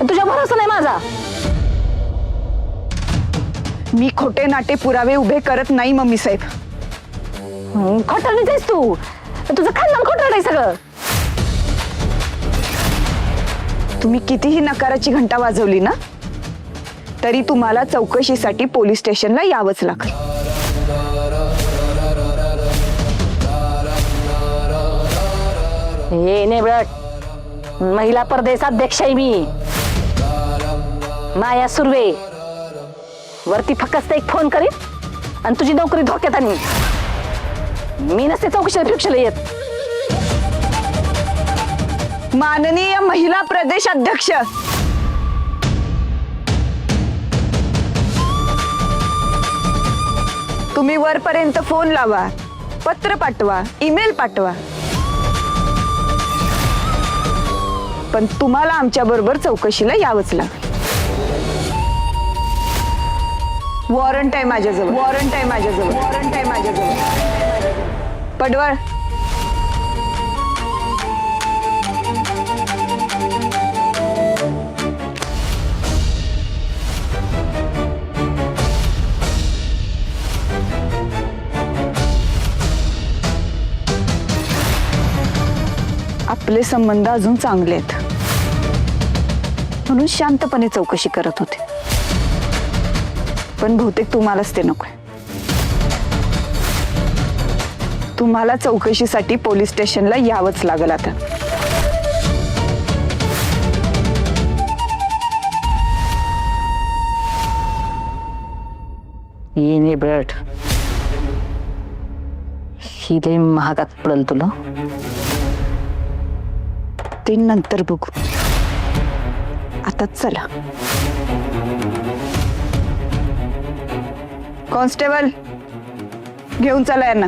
तुझ्या भरोसा नाही माझा. मी खोटे नाटे पुरावे उभे करत नाही मम्मी साहेब. खोटारडीच आहेस तू. तुझं खानदान खोटारड आहे सगळं. तुम्ही कितीही नकाराची घंटा वाजवली ना तरी तुम्हाला चौकशीसाठी पोलीस स्टेशनला यावंच लागेल. हे नेबळट, महिला प्रदेश अध्यक्ष आहे मी, माया सुर्वे. वरती फक्त एक फोन करीन आणि तुझी नोकरी धोक्यात आणीन. मी नसते चौकशीला फिरक्षला येत. माननीय महिला प्रदेश अध्यक्ष, तुम्ही वरपर्यंत फोन लावा, पत्र पाठवा, ईमेल पाठवा, पण तुम्हाला आमच्या बरोबर चौकशीला यावंच लागेल. वॉरंट आहे माझ्याजवळ, वॉरंट आहे माझ्याजवळ, वॉरंट आहे माझ्याजवळ. पडवळ, आपले संबंध अजून चांगले आहेत म्हणून शांतपणे चौकशी करत होते, पण बहुतेक तुम्हालाच ते नकोय. तुम्हाला चौकशीसाठी पोलीस स्टेशनला यावंच लागेल आता. ये नेबळट, ही लई महागात पडल तुला. ते नंतर बघू, आता चला. कॉन्स्टेबल, घेऊन चला यांना.